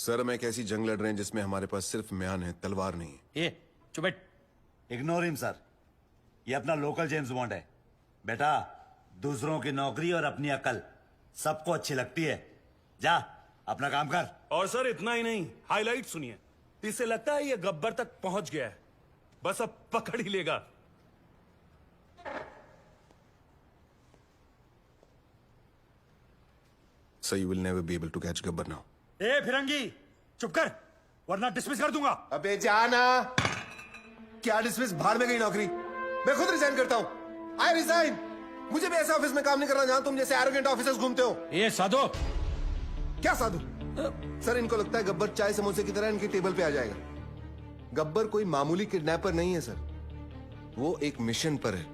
Sir हम एक ऐसी जंग लड़ रहे हैं जिसमें हमारे पास सिर्फ म्यान है, तलवार नहीं है। ये चुप बैठ। इग्नोर हिम सर, ये अपना लोकल जेम्स बॉन्ड है। बेटा, दूसरों की नौकरी और अपनी अकल सबको अच्छी लगती है। जा अपना काम कर। और सर इतना ही नहीं, हाईलाइट सुनिए। इससे लगता है ये गब्बर तक पहुंच गया है, बस अब पकड़ ही लेगा। So you will never be able to catch Gabbar now. ए फिरंगी चुप कर, वरना डिसमिस कर दूंगा। अबे जाना, क्या डिसमिस? भाड़ में गई नौकरी। मैं खुद रिजाइन करता हूँ। I resign. मुझे भी ऐसे ऑफिस में काम नहीं करना जहां तुम जैसे एरोगेंट ऑफिसर्स घूमते हो। ये साधो। क्या साधु? सर इनको लगता है गब्बर चाय समोसे की तरह इनकी टेबल पे आ जाएगा। गब्बर कोई मामूली किडनैपर नहीं है सर, वो एक मिशन पर है।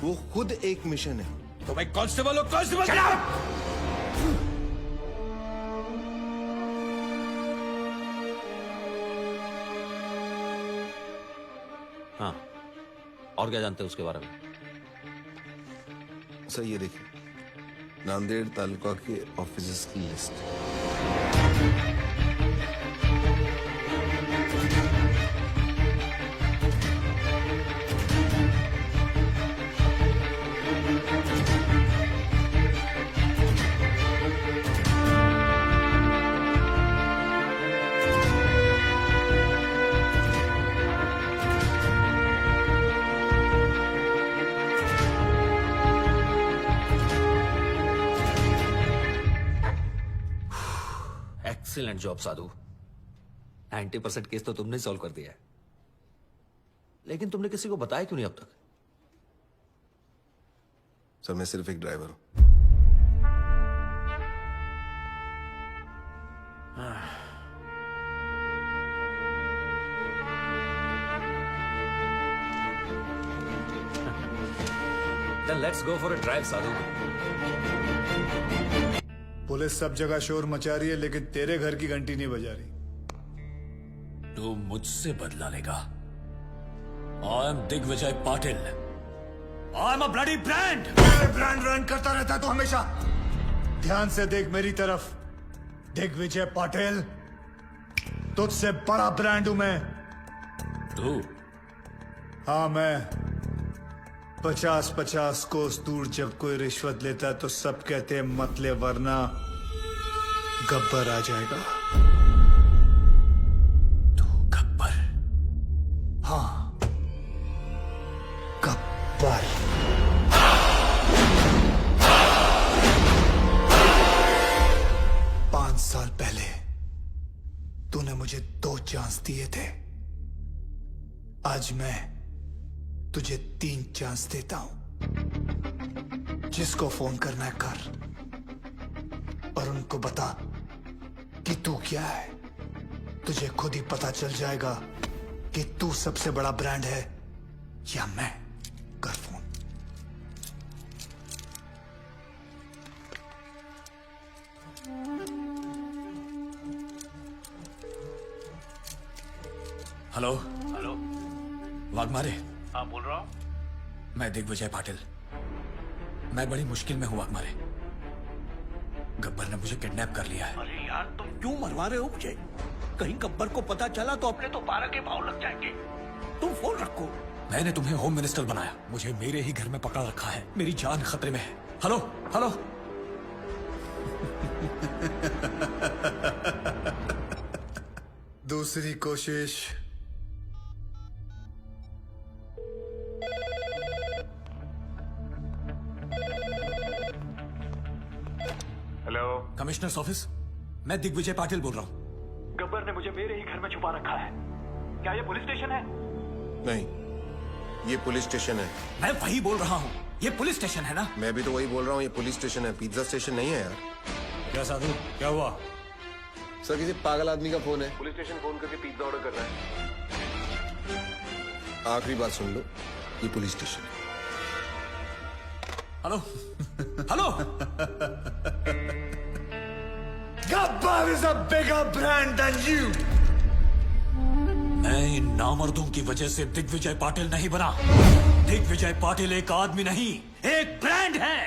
वो खुद एक मिशन है। तो भाई कांस्टेबल हो, कांस्टेबल। हाँ, और क्या जानते हैं उसके बारे में? सर ये देखिए, नांदेड़ तालुका के ऑफिसर्स की लिस्ट। एक्सीलेंट जॉब साधु। 90% केस तो तुमने सॉल्व कर दिया है, लेकिन तुमने किसी को बताया क्यों नहीं अब तक? सर मैं सिर्फ एक ड्राइवर हूं। Then let's go for a drive, Sadhu. Police सब जगह शोर मचा रही है, लेकिन तेरे घर की घंटी नहीं बजा रही। तू मुझसे बदला लेगा। I am Digvijay Patil. I am a bloody brand. Brand run करता रहता है तो हमेशा। ध्यान से देख मेरी तरफ। दिग्विजय पाटिल, तुझसे बड़ा ब्रांड हूं मैं। तू? हाँ मैं। 50-50 कोस दूर जब कोई रिश्वत लेता है तो सब कहते हैं मत ले, वरना गब्बर आ जाएगा। तू गब्बर? हाँ, गब्बर। पांच साल पहले तूने मुझे 2 चांस दिए थे। आज मैं तुझे 3 चांस देता हूं। जिसको फोन करना है कर, और उनको बता कि तू क्या है। तुझे खुद ही पता चल जाएगा कि तू सबसे बड़ा ब्रांड है या मैं। कर फोन। Hello hello, Waghmare. हाँ बोल रहा हूँ। मैं दिग्विजय पाटिल। मैं बड़ी मुश्किल में हूं वाघमारे। गब्बर ने मुझे किडनैप कर लिया है। अरे यार तुम क्यों मरवा रहे हो मुझे? कहीं गब्बर को पता चला तो अपने तो 12 के भाव लग जाएंगे। तुम फोन रखो। मैंने तुम्हें होम मिनिस्टर बनाया, मुझे मेरे ही घर में पकड़ रखा है। मेरी जान खतरे में है। Hello hello. दूसरी कोशिश। हेलो, कमिश्नर्स ऑफिस, मैं दिग्विजय पाटिल बोल रहा हूँ। गब्बर ने मुझे मेरे ही घर में छुपा रखा है। क्या ये पुलिस स्टेशन है? नहीं, ये पुलिस स्टेशन है। मैं वही बोल रहा हूँ, ये पुलिस स्टेशन है ना? मैं भी तो वही बोल रहा हूँ, ये पुलिस स्टेशन है, पिज्जा स्टेशन नहीं है यार। क्या साधु, क्या हुआ? सर किसी पागल आदमी का फोन है। पुलिस स्टेशन फोन करके पिज्जा ऑर्डर कर रहा है। आखिरी बात सुन लो, ये पुलिस स्टेशन है। Hello hello. Gabbar is a bigger brand than you. मैं इन नामर्दों की वजह से दिग्विजय पाटिल नहीं बना। दिग्विजय पाटिल एक आदमी नहीं, एक ब्रांड है।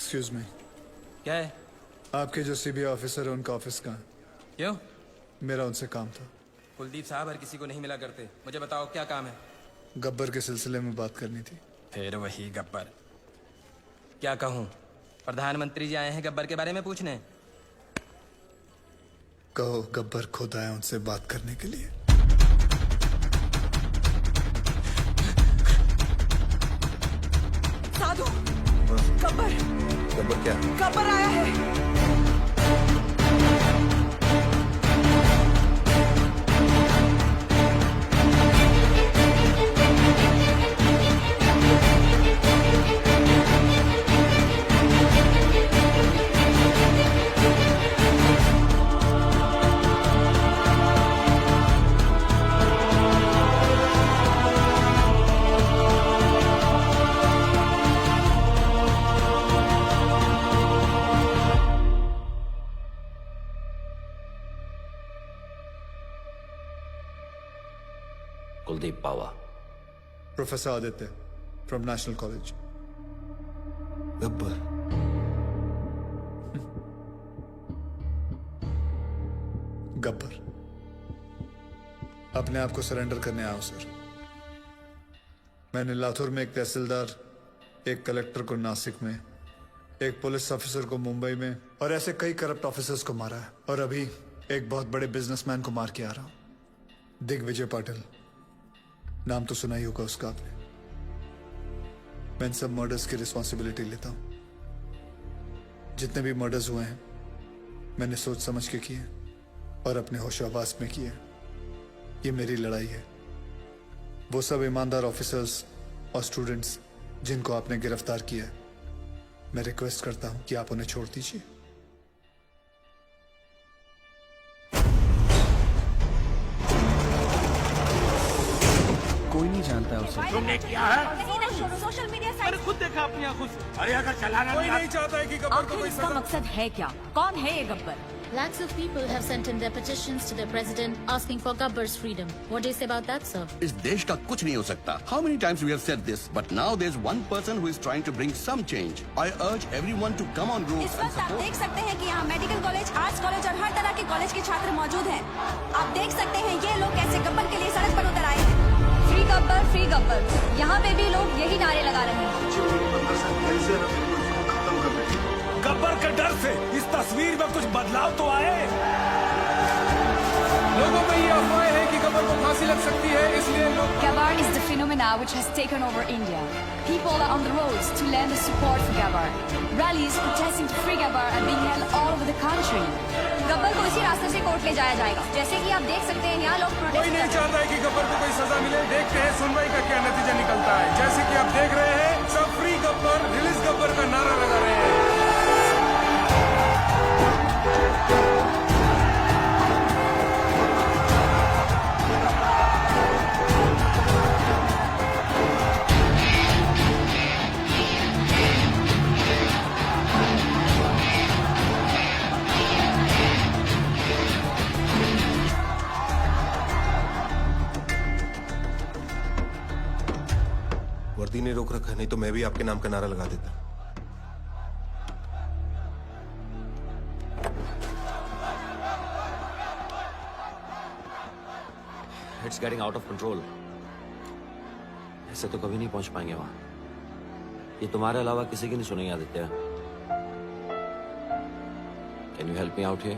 एक्सक्यूज मी, क्या है? आपके जो सीबीआई ऑफिसर है उनका ऑफिस कहाँ है? क्यों? मेरा उनसे काम था। कुलदीप साहब हर किसी को नहीं मिला करते। मुझे बताओ क्या काम है? गब्बर के सिलसिले में बात करनी थी। फिर वही गब्बर। क्या कहूँ? प्रधानमंत्री जी आए हैं गब्बर के बारे में पूछने। कहो गब्बर खुद आए उनसे बात करने के लिए। साधु, गब्बर गब्बर क्या? गब्बर आया है। Kuldeep Pawa. Professor Aditya from National College. Gabbar. Gabbar अपने आप को सरेंडर करने आओ सर। मैंने लातूर में एक तहसीलदार, एक कलेक्टर को नासिक में, एक पुलिस ऑफिसर को मुंबई में और ऐसे कई करप्ट ऑफिसर्स को मारा है। और अभी एक बहुत बड़े बिजनेसमैन को मार के आ रहा हूं, दिग्विजय पाटिल। नाम तो सुना ही होगा उसका आपने। मैं इन सब मर्डर्स की रिस्पॉन्सिबिलिटी लेता हूं। जितने भी मर्डर्स हुए हैं मैंने सोच समझ के किए और अपने होशाबाज में किए। ये मेरी लड़ाई है। वो सब ईमानदार ऑफिसर्स और स्टूडेंट्स जिनको आपने गिरफ्तार किया है, मैं रिक्वेस्ट करता हूं कि आप उन्हें छोड़ दीजिए। कोई नहीं जानता उसे। तुमने किया है? सोशल मीडिया मैंने खुद देखा अपनी आंखों से। अरे अगर चलाना कोई नहीं चाहता है कि गब्बर को आखिर कोई इसका सजा। मकसद है क्या? कौन है ये Gabbar? Lakhs of people have sent in their petitions to their president asking for Gabbar's freedom. What do you say about that, sir? इस देश का कुछ नहीं हो सकता. How many times we have said this, but now there's one person who is trying to bring some change. I urge everyone to come on roads इस and वक्त आप support. देख सकते हैं कि यहाँ मेडिकल कॉलेज, आर्ट्स कॉलेज और हर तरह के कॉलेज के छात्र मौजूद हैं। आप देख सकते हैं ये लोग कैसे गब्बर के लिए सड़क पर उतर आए हैं। फ्री गब्बर। यहाँ पे भी लोग यही नारे लगा रहे हैं। गब्बर के डर से इस तस्वीर में कुछ बदलाव तो आए। लोगों में ये अफवाह है कि गब्बर को फांसी लग सकती है, इसलिए लोग Gabbar is the phenomena which has taken over India. People are on the roads to lend their support for Gabbar. Rallies protesting to free Gabbar are being held all over the country. Gabbar को इसी रास्ते से court ले जाया जाएगा। जैसे कि आप देख सकते हैं यहाँ लोग कोई प्रोटेस्ट नहीं कर रहे हैं। चाहता है कि गब्बर को कोई सजा मिले। देखते हैं सुनवाई का क्या नतीजा निकलता है। जैसे कि आप देख रहे हैं, सब फ्री गब्बर, रिलीज गब्बर का नारा लगा रहे हैं। वर्दी ने रोक रखा है, नहीं तो मैं भी आपके नाम का नारा लगा देता। It's getting out of control. ऐसे तो कभी नहीं पहुंच पाएंगे वहां। ये तुम्हारे अलावा किसी की नहीं सुनेंगे Aditya. Can you help me out here?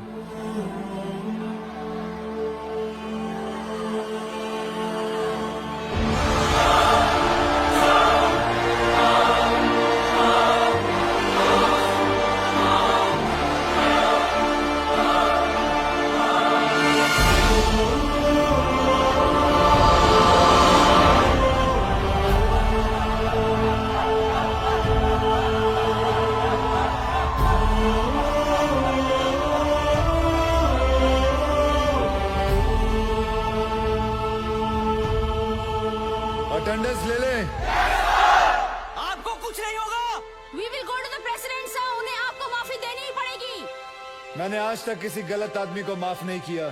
Attendance ले ले। आपको कुछ नहीं होगा। We will go to the president, sir. उन्हें आपको माफी देनी ही पड़ेगी। मैंने आज तक किसी गलत आदमी को माफ नहीं किया,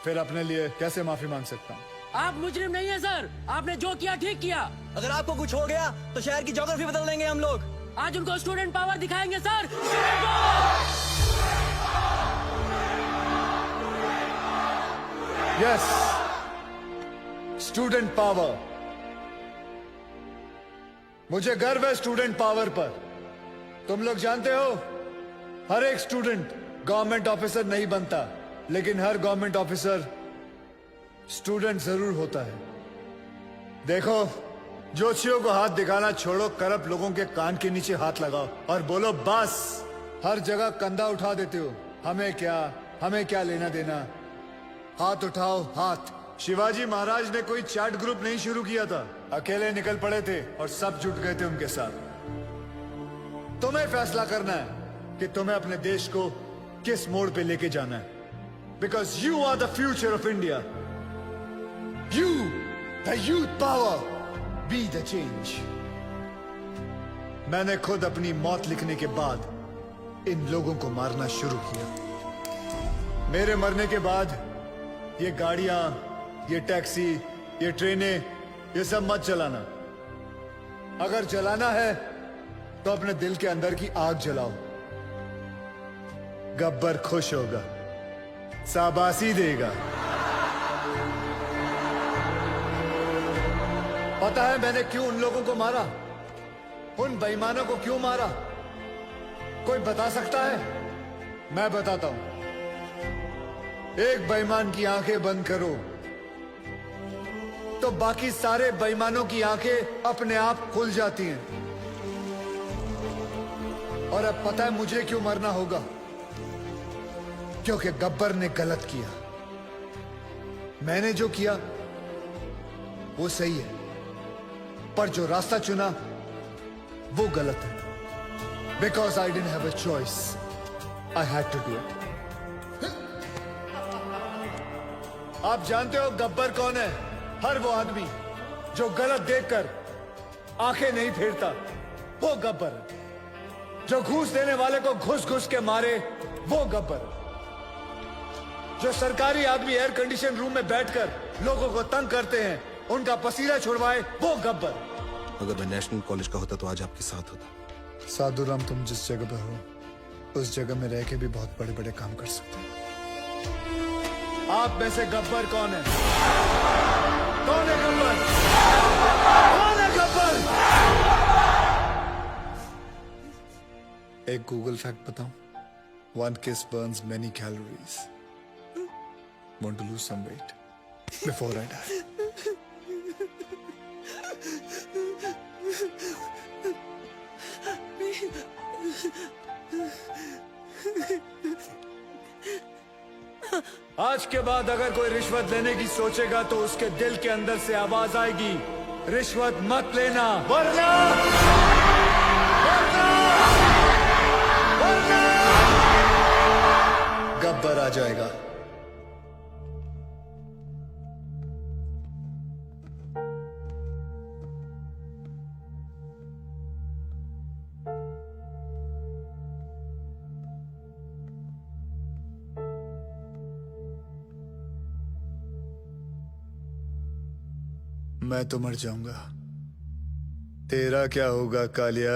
फिर अपने लिए कैसे माफी मांग सकता हूँ? आप मुजरिम नहीं है सर। आपने जो किया ठीक किया। अगर आपको कुछ हो गया तो शहर की ज्योग्राफी बदल देंगे हम लोग। आज उनको स्टूडेंट पावर दिखाएंगे सर। Yes, student power. मुझे गर्व है स्टूडेंट पावर पर। तुम लोग जानते हो, हर एक स्टूडेंट गवर्नमेंट ऑफिसर नहीं बनता, लेकिन हर गवर्नमेंट ऑफिसर स्टूडेंट जरूर होता है। देखो, जोशियों को हाथ दिखाना छोड़ो, करप्ट लोगों के कान के नीचे हाथ लगाओ और बोलो बस। हर जगह कंधा उठा देते हो, हमें क्या लेना देना। हाथ उठाओ, हाथ। शिवाजी महाराज ने कोई चैट ग्रुप नहीं शुरू किया था, अकेले निकल पड़े थे और सब जुट गए थे उनके साथ। तुम्हें फैसला करना है कि तुम्हें अपने देश को किस मोड़ पे लेके जाना है, because you are the future of India. You, the youth power, be the change. मैंने खुद अपनी मौत लिखने के बाद इन लोगों को मारना शुरू किया। मेरे मरने के बाद ये गाड़ियां, ये टैक्सी, ये ट्रेनें, ये सब मत चलाना। अगर जलाना है तो अपने दिल के अंदर की आग जलाओ। गब्बर खुश होगा, शाबाशी देगा। पता है मैंने क्यों उन लोगों को मारा, उन बेईमानों को क्यों मारा? कोई बता सकता है? मैं बताता हूं। एक बेईमान की आंखें बंद करो तो बाकी सारे बेईमानों की आंखें अपने आप खुल जाती हैं। और अब पता है मुझे क्यों मरना होगा? क्योंकि गब्बर ने गलत किया। मैंने जो किया वो सही है, पर जो रास्ता चुना वो गलत है। Because I didn't have a choice, I had to do it. आप जानते हो गब्बर कौन है? हर वो आदमी जो गलत देखकर आंखें नहीं फेरता, वो गब्बर है। जो घूस देने वाले को घुस घुस के मारे, वो गब्बर है। जो सरकारी आदमी एयर कंडीशन रूम में बैठकर लोगों को तंग करते हैं, उनका पसीना छुड़वाए, वो गब्बर। अगर मैं नेशनल कॉलेज का होता तो आज आपके साथ होता। साधुराम, तुम जिस जगह पे हो उस जगह में रह के भी बहुत बड़े बड़े काम कर सकते हो। आप में से गब्बर कौन है? कौन है गब्बर? कौन है गब्बर? एक गूगल फैक्ट बताऊं? 1 kiss burns many calories. Want to lose some weight before I die? आज के बाद अगर कोई रिश्वत लेने की सोचेगा तो उसके दिल के अंदर से आवाज आएगी, रिश्वत मत लेना, वरना गब्बर आ जाएगा। मैं तो मर जाऊंगा, तेरा क्या होगा कालिया?